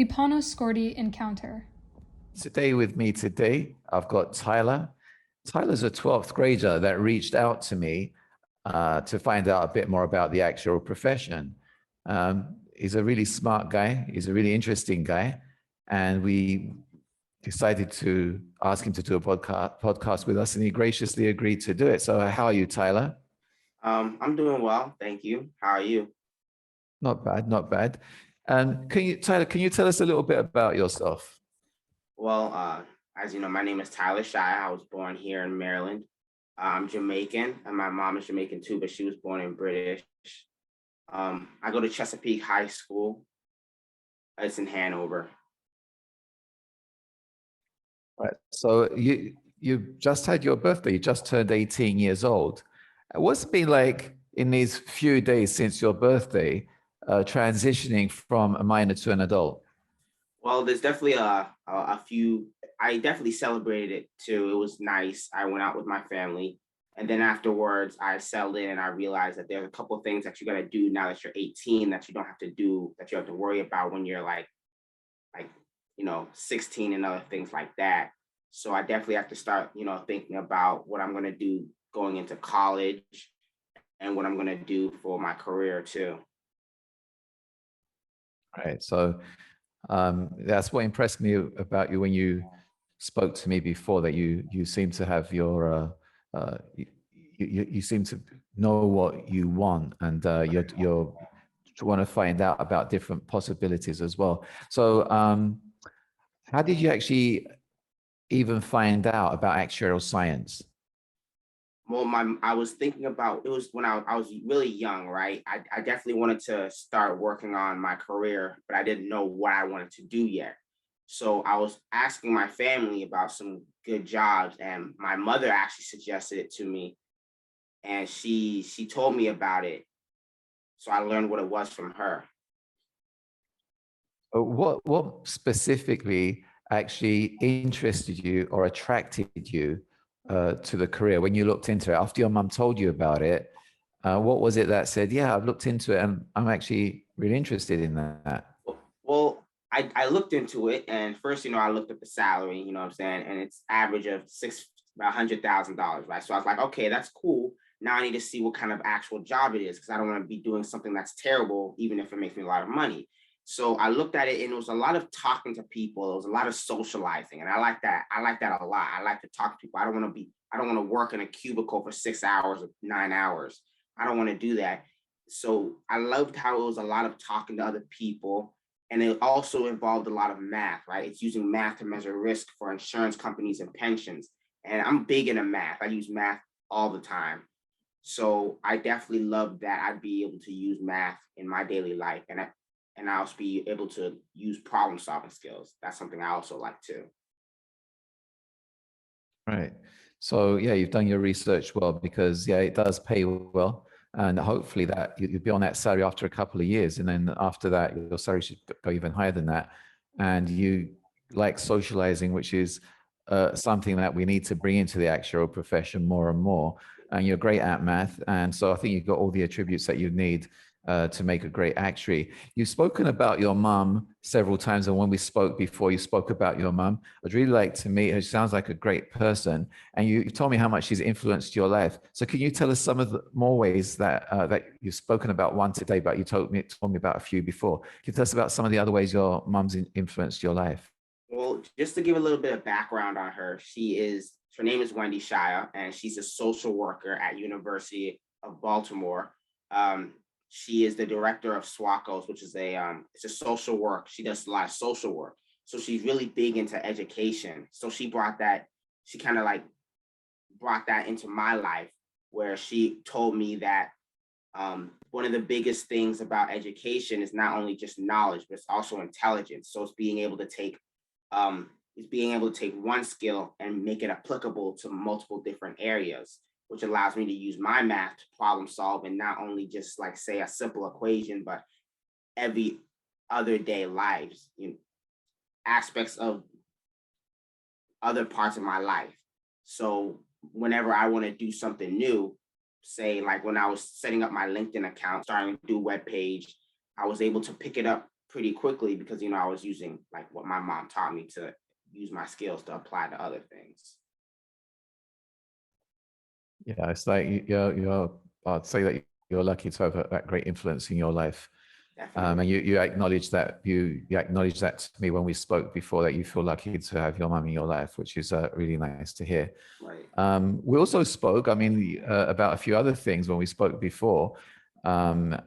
The Panos Skordi Encounter. Today with me today, I've got Tyler. Tyler's a 12th grader that reached out to me to find out a bit more about the actuarial profession. He's a really smart guy. He's a really interesting guy. And we decided to ask him to do a podcast with us, and he graciously agreed to do it. So how are you, Tyler? I'm doing well, thank you. How are you? Not bad, not bad. And Tyler, can you tell us a little bit about yourself? Well, as you know, my name is Tyler Shire. I was born here in Maryland. I'm Jamaican, and my mom is Jamaican too, but she was born in British. I go to Chesapeake High School. It's in Hanover. Right. So you just had your birthday. You just turned 18 years old. What's it been like in these few days since your birthday, transitioning from a minor to an adult? Well, there's definitely a few. I definitely celebrated it too. It was nice. I went out with my family, and then afterwards, I settled in and I realized that there's a couple of things that you got to do now that you're 18 that you don't have to do, that you have to worry about when you're like 16 and other things like that. So I definitely have to start thinking about what I'm going to do going into college and what I'm going to do for my career too. Right. So that's what impressed me about you when you spoke to me before, that you seem to have you seem to know what you want, and you're want to find out about different possibilities as well. So how did you actually even find out about actuarial science? Well, I was thinking about, it was when I was really young, right? I definitely wanted to start working on my career, but I didn't know what I wanted to do yet. So I was asking my family about some good jobs, and my mother actually suggested it to me, and she told me about it. So I learned what it was from her. What specifically actually interested you or attracted you to the career when you looked into it? After your mum told you about it, what was it that said, yeah, I've looked into it and I'm actually really interested in that? Well, I looked into it, and first, I looked at the salary, what I'm saying, and it's average of about $100,000, right? So I was like, okay, that's cool. Now I need to see what kind of actual job it is, because I don't want to be doing something that's terrible, even if it makes me a lot of money. So I looked at it, and it was a lot of talking to people. It was a lot of socializing, and I like that. I like that a lot. I like to talk to people. I don't want to work in a cubicle for 6 hours or 9 hours. I don't want to do that. So I loved how it was a lot of talking to other people, and it also involved a lot of math, right? It's using math to measure risk for insurance companies and pensions. And I'm big into math. I use math all the time. So I definitely love that I'd be able to use math in my daily life, and I'll be able to use problem solving skills. That's something I also like too. Right. So yeah, you've done your research well, because yeah, it does pay well. And hopefully that you'll be on that salary after a couple of years. And then after that, your salary should go even higher than that. And you like socializing, which is something that we need to bring into the actuarial profession more and more. And you're great at math. And so I think you've got all the attributes that you need to make a great actuary. You've spoken about your mum several times, and when we spoke before, you spoke about your mum. I'd really like to meet her. She sounds like a great person, and you told me how much she's influenced your life. So can you tell us some of the more ways that that you've spoken about one today, but you told me about a few before. Can you tell us about some of the other ways your mum's influenced your life? Well, just to give a little bit of background on her, her name is Wendy Shire, and she's a social worker at University of Baltimore. She is the director of SWACOs, which is it's a social work. She does a lot of social work. So she's really big into education. So she kind of like brought that into my life, where she told me that one of the biggest things about education is not only just knowledge, but it's also intelligence. So it's being able to take one skill and make it applicable to multiple different areas, which allows me to use my math to problem solve, and not only just like say a simple equation, but every other day lives, aspects of other parts of my life. So whenever I want to do something new, say like when I was setting up my LinkedIn account, starting to do a web page, I was able to pick it up pretty quickly because, I was using like what my mom taught me to use my skills to apply to other things. Yeah, it's like I'd say that you're lucky to have that great influence in your life. Definitely. And you acknowledge that you acknowledged that to me when we spoke before, that you feel lucky to have your mum in your life, which is really nice to hear. Right. We also spoke, about a few other things when we spoke before, and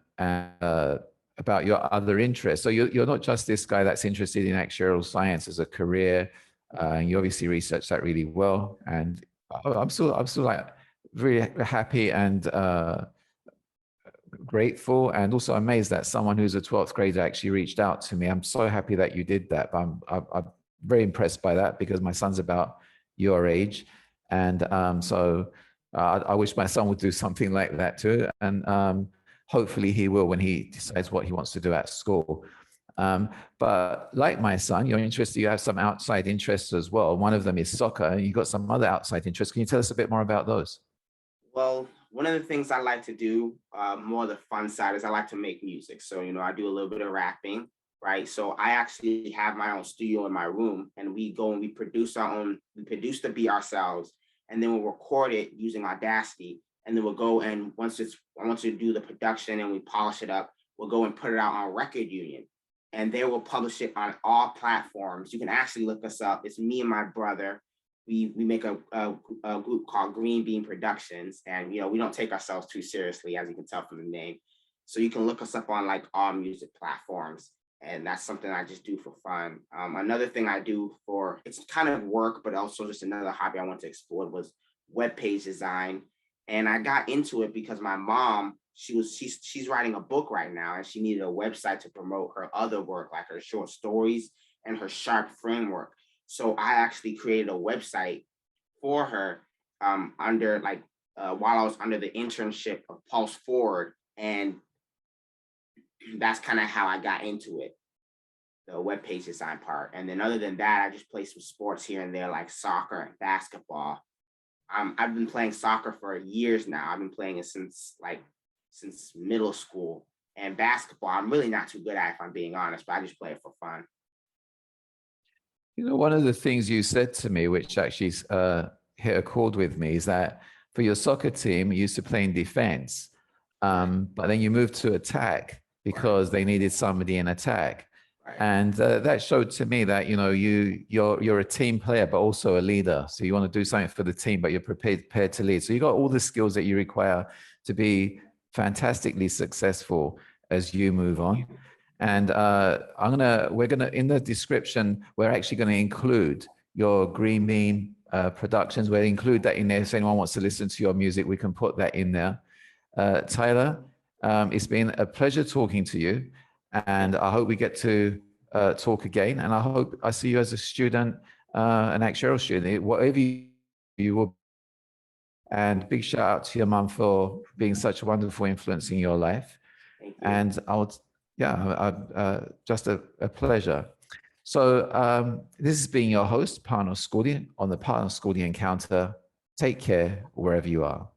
about your other interests. So you're not just this guy that's interested in actuarial science as a career, and you obviously research that really well. And I'm still like very happy and grateful, and also amazed that someone who's a 12th grader actually reached out to me. I'm so happy that you did that. I'm very impressed by that, because my son's about your age. And so I wish my son would do something like that too. And hopefully he will when he decides what he wants to do at school. But like my son, you're interested, you have some outside interests as well. One of them is soccer, and you've got some other outside interests. Can you tell us a bit more about those? Well, one of the things I like to do, more the fun side, is I like to make music. So, I do a little bit of rapping, right? So I actually have my own studio in my room, and we go and we produce the beat ourselves, and then we'll record it using Audacity. And then we'll go and once to do the production and we polish it up, we'll go and put it out on Record Union. And they will publish it on all platforms. You can actually look us up. It's me and my brother. We make a group called Green Bean Productions, and we don't take ourselves too seriously, as you can tell from the name. So you can look us up on like all music platforms, and that's something I just do for fun. Another thing I do for, it's kind of work, but also just another hobby I want to explore, was web page design. And I got into it because my mom, she's writing a book right now, and she needed a website to promote her other work, like her short stories and her sharp framework. So I actually created a website for her, under while I was under the internship of Pulse Forward, and that's kind of how I got into it, the web page design part. And then other than that, I just play some sports here and there, like soccer and basketball. I've been playing soccer for years now. I've been playing it since middle school. And basketball, I'm really not too good at, if I'm being honest, but I just play it for fun. One of the things you said to me, which actually hit a chord with me, is that for your soccer team, you used to play in defense, but then you moved to attack because they needed somebody in attack. Right. And that showed to me that, you're a team player, but also a leader. So you want to do something for the team, but you're prepared to lead. So you got all the skills that you require to be fantastically successful as you move on. And we're gonna in the description, we're actually going to include your Green Bean Productions. We'll include that in there. If anyone wants to listen to your music, we can put that in there. Tyler, it's been a pleasure talking to you, and I hope we get to talk again. And I hope I see you as a student, an actuarial student, whatever you will. And big shout out to your mum for being such a wonderful influence in your life. Thank you. And just a pleasure. So this has been your host, Panos Skordi, on the Panos Skordi Encounter. Take care wherever you are.